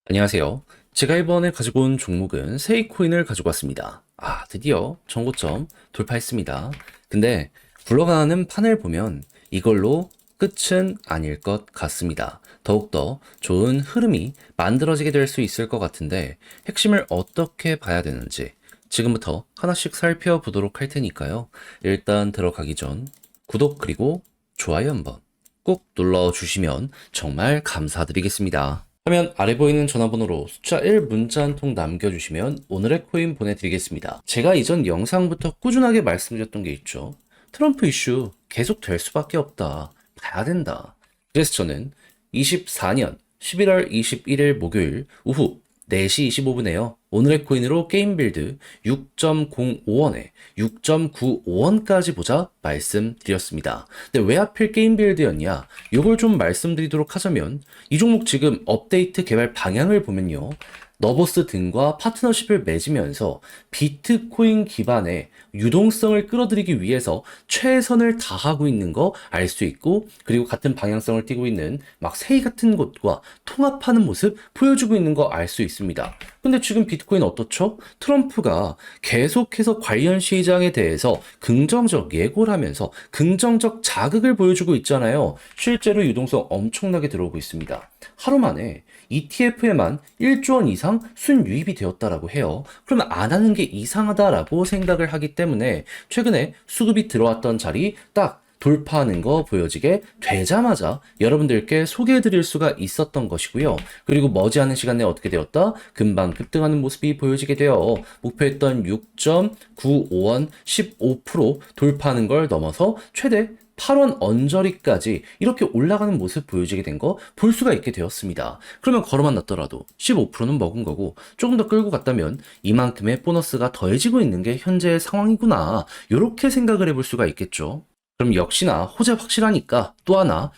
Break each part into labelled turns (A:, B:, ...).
A: 안녕하세요. 제가 이번에 가지고 온 종목은 세이코인을 가지고 왔습니다. 드디어 정고점 돌파했습니다. 근데 굴러가는 판을 보면 이걸로 끝은 아닐 것 같습니다. 더욱더 좋은 흐름이 만들어지게 될 수 있을 것 같은데 핵심을 어떻게 봐야 되는지 지금부터 하나씩 살펴보도록 할 테니까요. 일단 들어가기 전 구독 그리고 좋아요 한번 꼭 눌러주시면 정말 감사드리겠습니다. 화면 아래 보이는 전화번호로 숫자 1 문자 한 통 남겨주시면 오늘의 코인 보내드리겠습니다. 제가 이전 영상부터 꾸준하게 말씀드렸던 게 있죠. 트럼프 이슈 계속 될 수밖에 없다. 봐야 된다. 그래서 저는 24년 11월 21일 목요일 오후 4시 25분에요. 오늘의 코인으로 게임 빌드 6.05원에 6.95원까지 보자 말씀드렸습니다. 근데 왜 하필 게임 빌드였냐? 이걸 좀 말씀드리도록 하자면 이 종목 지금 업데이트 개발 방향을 보면요. 너버스 등과 파트너십을 맺으면서 비트코인 기반의 유동성을 끌어들이기 위해서 최선을 다하고 있는 거 알 수 있고, 그리고 같은 방향성을 띠고 있는 막 세이 같은 곳과 통합하는 모습 보여주고 있는 거 알 수 있습니다. 근데 지금 비트코인 어떻죠? 트럼프가 계속해서 관련 시장에 대해서 긍정적 예고를 하면서 긍정적 자극을 보여주고 있잖아요. 실제로 유동성 엄청나게 들어오고 있습니다. 하루 만에 ETF에만 1조 원 이상 순유입이 되었다라고 해요. 그러면 안 하는 게 이상하다라고 생각을 하기 때문에 최근에 수급이 들어왔던 자리 딱 돌파하는 거 보여지게 되자마자 여러분들께 소개해 드릴 수가 있었던 것이고요. 그리고 머지않은 시간 내에 어떻게 되었다? 금방 급등하는 모습이 보여지게 되어 목표했던 6.95원 15% 돌파하는 걸 넘어서 최대 8원 언저리까지 이렇게 올라가는 모습 보여지게 된 거 볼 수가 있게 되었습니다. 그러면 걸어만 놨더라도 15%는 먹은 거고 조금 더 끌고 갔다면 이만큼의 보너스가 더해지고 있는 게 현재의 상황이구나. 이렇게 생각을 해볼 수가 있겠죠. 그럼 역시나 호재 확실하니까 또 하나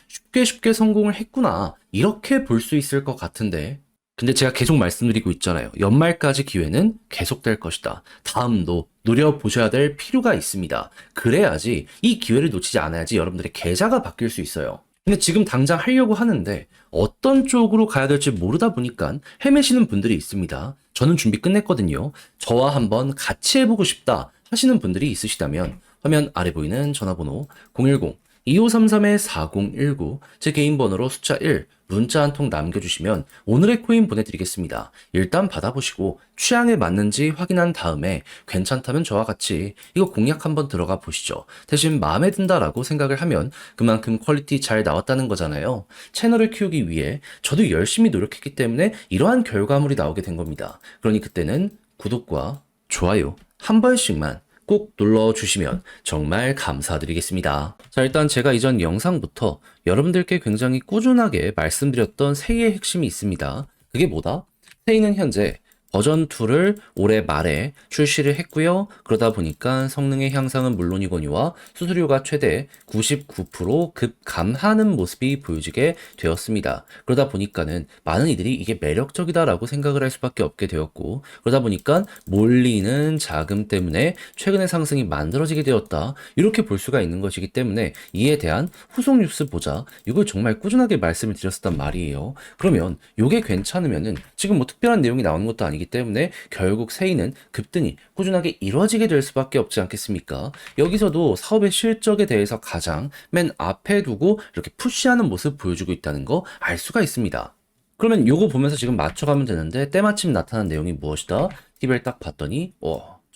A: 쉽게 성공을 했구나. 이렇게 볼 수 있을 것 같은데 근데 제가 계속 말씀드리고 있잖아요. 연말까지 기회는 계속될 것이다. 다음도 노려보셔야 될 필요가 있습니다. 그래야지 이 기회를 놓치지 않아야지 여러분들의 계좌가 바뀔 수 있어요. 근데 지금 당장 하려고 하는데 어떤 쪽으로 가야 될지 모르다 보니까 헤매시는 분들이 있습니다. 저는 준비 끝냈거든요. 저와 한번 같이 해보고 싶다 하시는 분들이 있으시다면 화면 아래 보이는 전화번호 010-2533-4019 제 개인 번호로 숫자 1 문자 한 통 남겨주시면 오늘의 코인 보내드리겠습니다. 일단 받아보시고 취향에 맞는지 확인한 다음에 괜찮다면 저와 같이 이거 공략 한번 들어가 보시죠. 대신 마음에 든다라고 생각을 하면 그만큼 퀄리티 잘 나왔다는 거잖아요. 채널을 키우기 위해 저도 열심히 노력했기 때문에 이러한 결과물이 나오게 된 겁니다. 그러니 그때는 구독과 좋아요 한 번씩만 꼭 눌러주시면 정말 감사드리겠습니다. 자, 일단 제가 이전 영상부터 여러분들께 굉장히 꾸준하게 말씀드렸던 세이의 핵심이 있습니다. 그게 뭐다? 세이는 현재 버전 2를 올해 말에 출시를 했고요. 그러다 보니까 성능의 향상은 물론이거니와 수수료가 최대 99% 급감하는 모습이 보여지게 되었습니다. 그러다 보니까는 많은 이들이 이게 매력적이다라고 생각을 할 수밖에 없게 되었고, 그러다 보니까 몰리는 자금 때문에 최근의 상승이 만들어지게 되었다. 이렇게 볼 수가 있는 것이기 때문에 이에 대한 후속 뉴스 보자. 이걸 정말 꾸준하게 말씀을 드렸었단 말이에요. 그러면 이게 괜찮으면은 지금 뭐 특별한 내용이 나오는 것도 아니기 때문에 결국 세이는 급등이 꾸준하게 이루어지게 될 수밖에 없지 않겠습니까? 여기서도 사업의 실적에 대해서 가장 맨 앞에 두고 이렇게 푸시하는 모습 보여주고 있다는 거 알 수가 있습니다. 그러면 요거 보면서 지금 맞춰가면 되는데 때마침 나타난 내용이 무엇이다? TV를 딱 봤더니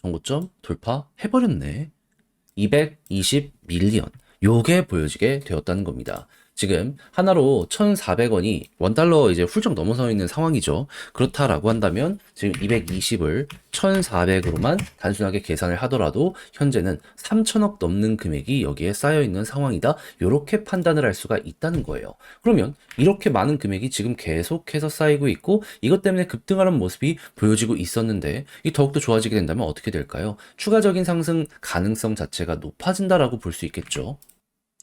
A: 정고점 돌파해버렸네. 220 밀리언. 요게 보여지게 되었다는 겁니다. 지금 하나로 1,400원이 원달러 이제 훌쩍 넘어서 있는 상황이죠. 그렇다라고 한다면 지금 220을 1,400으로만 단순하게 계산을 하더라도 현재는 3천억 넘는 금액이 여기에 쌓여 있는 상황이다. 이렇게 판단을 할 수가 있다는 거예요. 그러면 이렇게 많은 금액이 지금 계속해서 쌓이고 있고 이것 때문에 급등하는 모습이 보여지고 있었는데 이 더욱더 좋아지게 된다면 어떻게 될까요? 추가적인 상승 가능성 자체가 높아진다라고 볼 수 있겠죠.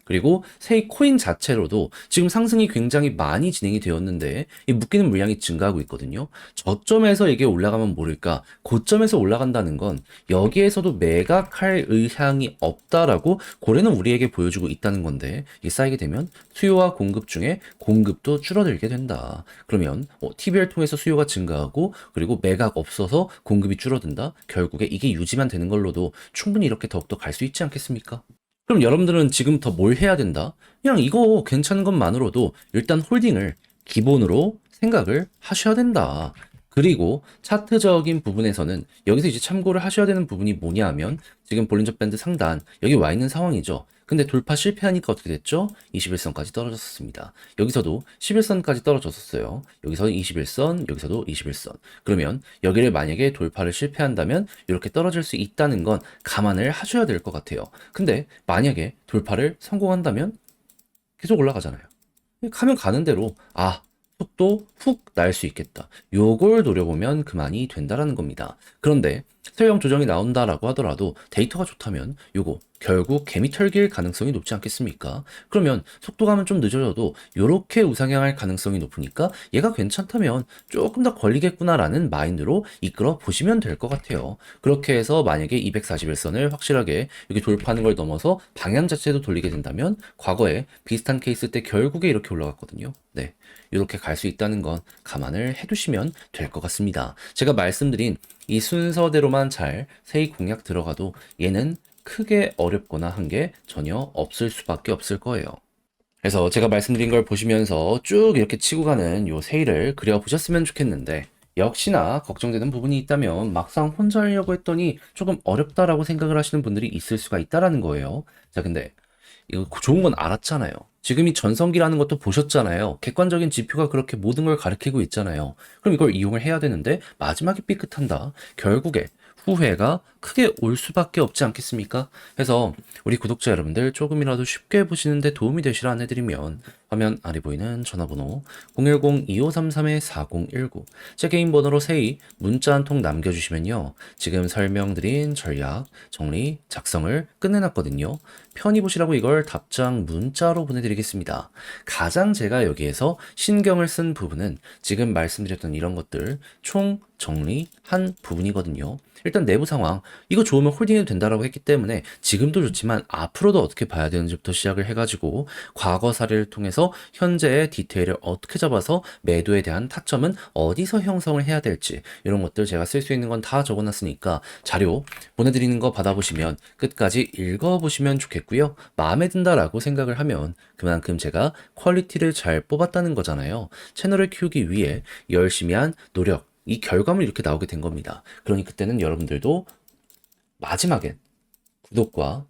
A: 그리고 세이 코인 자체로도 지금 상승이 굉장히 많이 진행이 되었는데 이 묶이는 물량이 증가하고 있거든요. 저점에서 이게 올라가면 모를까 고점에서 올라간다는 건 여기에서도 매각할 의향이 없다라고 고래는 우리에게 보여주고 있다는 건데 이게 쌓이게 되면 수요와 공급 중에 공급도 줄어들게 된다. 그러면 TBR 통해서 수요가 증가하고 그리고 매각 없어서 공급이 줄어든다. 결국에 이게 유지만 되는 걸로도 충분히 이렇게 더욱더 갈 수 있지 않겠습니까? 그럼 여러분들은 지금부터 뭘 해야 된다? 그냥 이거 괜찮은 것만으로도 일단 홀딩을 기본으로 생각을 하셔야 된다. 그리고 차트적인 부분에서는 여기서 이제 참고를 하셔야 되는 부분이 뭐냐 하면 지금 볼린저 밴드 상단 여기 와 있는 상황이죠. 근데 돌파 실패하니까 어떻게 됐죠? 21선까지 떨어졌습니다. 여기서도 11선까지 떨어졌었어요. 여기서 21선, 여기서도 21선. 그러면 여기를 만약에 돌파를 실패한다면 이렇게 떨어질 수 있다는 건 감안을 하셔야 될 것 같아요. 근데 만약에 돌파를 성공한다면 계속 올라가잖아요. 가면 가는 대로 속도 훅 날 수 있겠다. 요걸 노려보면 그만이 된다라는 겁니다. 그런데 세형 조정이 나온다라고 하더라도 데이터가 좋다면 요거 결국 개미 털길 가능성이 높지 않겠습니까? 그러면 속도감은 좀 늦어져도 요렇게 우상향할 가능성이 높으니까 얘가 괜찮다면 조금 더 걸리겠구나라는 마인드로 이끌어 보시면 될 것 같아요. 그렇게 해서 만약에 241선을 확실하게 여기 돌파하는 걸 넘어서 방향 자체도 돌리게 된다면 과거에 비슷한 케이스 때 결국에 이렇게 올라갔거든요. 네. 이렇게 갈 수 있다는 건 감안을 해두시면 될 것 같습니다. 제가 말씀드린 이 순서대로만 잘 세이 공략 들어가도 얘는 크게 어렵거나 한 게 전혀 없을 수밖에 없을 거예요. 그래서 제가 말씀드린 걸 보시면서 쭉 이렇게 치고 가는 요 세이를 그려보셨으면 좋겠는데 역시나 걱정되는 부분이 있다면 막상 혼자 하려고 했더니 조금 어렵다라고 생각을 하시는 분들이 있을 수가 있다라는 거예요. 자, 근데 이거 좋은 건 알았잖아요. 지금 이 전성기라는 것도 보셨잖아요. 객관적인 지표가 그렇게 모든 걸 가리키고 있잖아요. 그럼 이걸 이용을 해야 되는데 마지막에 삐끗한다. 결국에 후회가 크게 올 수밖에 없지 않겠습니까? 그래서 우리 구독자 여러분들 조금이라도 쉽게 보시는데 도움이 되시라 안내드리면 화면 아래 보이는 전화번호 010-2533-4019 제 개인 번호로 세이 문자 한 통 남겨주시면요. 지금 설명드린 전략, 정리, 작성을 끝내놨거든요. 편히 보시라고 이걸 답장 문자로 보내드리겠습니다. 가장 제가 여기에서 신경을 쓴 부분은 지금 말씀드렸던 이런 것들 총 정리한 부분이거든요. 일단 내부 상황, 이거 좋으면 홀딩해도 된다라고 했기 때문에 지금도 좋지만 앞으로도 어떻게 봐야 되는지부터 시작을 해가지고 과거 사례를 통해서 현재의 디테일을 어떻게 잡아서 매도에 대한 타점은 어디서 형성을 해야 될지 이런 것들 제가 쓸 수 있는 건 다 적어놨으니까 자료 보내드리는 거 받아보시면 끝까지 읽어보시면 좋겠고요. 마음에 든다라고 생각을 하면 그만큼 제가 퀄리티를 잘 뽑았다는 거잖아요. 채널을 키우기 위해 열심히 한 노력, 이 결과물이 이렇게 나오게 된 겁니다. 그러니 그때는 여러분들도 마지막엔 구독과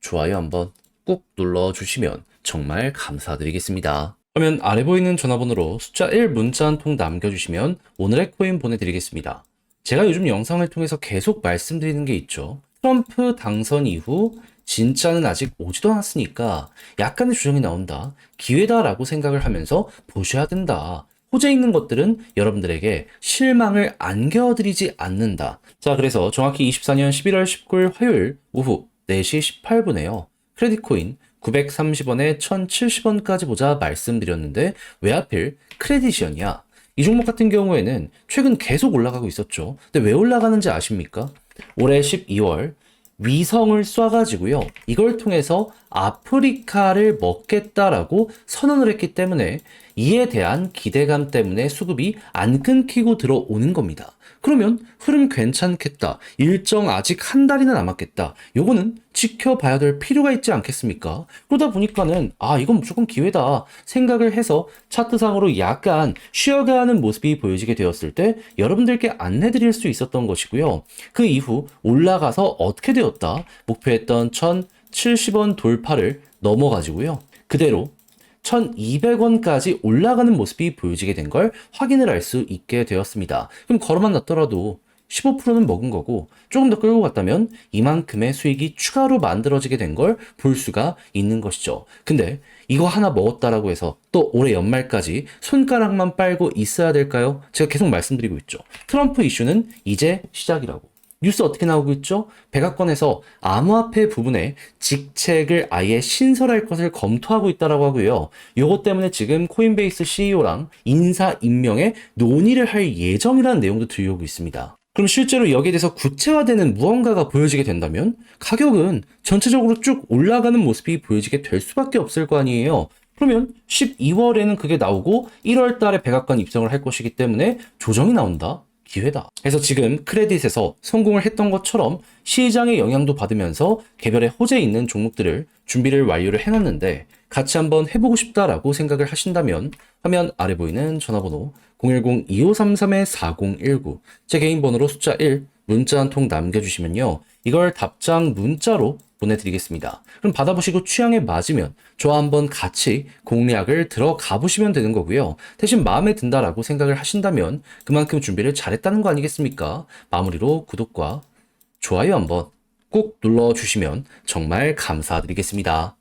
A: 좋아요 한번 꾹 눌러주시면 정말 감사드리겠습니다. 그러면 아래 보이는 전화번호로 숫자 1 문자 한 통 남겨주시면 오늘의 코인 보내드리겠습니다. 제가 요즘 영상을 통해서 계속 말씀드리는 게 있죠. 트럼프 당선 이후 진짜는 아직 오지도 않았으니까 약간의 주정이 나온다. 기회다라고 생각을 하면서 보셔야 된다. 호재 있는 것들은 여러분들에게 실망을 안겨드리지 않는다. 자, 그래서 정확히 24년 11월 19일 화요일 오후 4시 18분에요. 크레딧코인 930원에 1070원까지 보자 말씀드렸는데 왜 하필 크레딧이었냐? 이 종목 같은 경우에는 최근 계속 올라가고 있었죠. 근데 왜 올라가는지 아십니까? 올해 12월 위성을 쏴가지고요. 이걸 통해서 아프리카를 먹겠다라고 선언을 했기 때문에 이에 대한 기대감 때문에 수급이 안 끊기고 들어오는 겁니다. 그러면 흐름 괜찮겠다. 일정 아직 한 달이나 남았겠다. 요거는 지켜봐야 될 필요가 있지 않겠습니까? 그러다 보니까는 이건 무조건 기회다 생각을 해서 차트상으로 약간 쉬어가는 모습이 보여지게 되었을 때 여러분들께 안내드릴 수 있었던 것이고요. 그 이후 올라가서 어떻게 되었다? 목표했던 1070원 돌파를 넘어가지고요. 그대로 1200원까지 올라가는 모습이 보여지게 된 걸 확인을 할 수 있게 되었습니다. 그럼 걸어만 놨더라도 15%는 먹은 거고 조금 더 끌고 갔다면 이만큼의 수익이 추가로 만들어지게 된 걸 볼 수가 있는 것이죠. 근데 이거 하나 먹었다라고 해서 또 올해 연말까지 손가락만 빨고 있어야 될까요? 제가 계속 말씀드리고 있죠. 트럼프 이슈는 이제 시작이라고. 뉴스 어떻게 나오고 있죠? 백악관에서 암호화폐 부분에 직책을 아예 신설할 것을 검토하고 있다라고 하고요. 요것 때문에 지금 코인베이스 CEO랑 인사 임명에 논의를 할 예정이라는 내용도 들려오고 있습니다. 그럼 실제로 여기에 대해서 구체화되는 무언가가 보여지게 된다면 가격은 전체적으로 쭉 올라가는 모습이 보여지게 될 수밖에 없을 거 아니에요. 그러면 12월에는 그게 나오고 1월 달에 백악관 입성을 할 것이기 때문에 조정이 나온다? 기회다. 그래서 지금 크레딧에서 성공을 했던 것처럼 시장의 영향도 받으면서 개별의 호재 있는 종목들을 준비를 완료를 해놨는데 같이 한번 해보고 싶다라고 생각을 하신다면 화면 아래 보이는 전화번호 010-2533-4019 제 개인 번호로 숫자 1 문자 한 통 남겨주시면요. 이걸 답장 문자로 보내드리겠습니다. 그럼 받아보시고 취향에 맞으면 저와 한번 같이 공략을 들어가 보시면 되는 거고요. 대신 마음에 든다라고 생각을 하신다면 그만큼 준비를 잘했다는 거 아니겠습니까? 마무리로 구독과 좋아요 한번 꼭 눌러주시면 정말 감사드리겠습니다.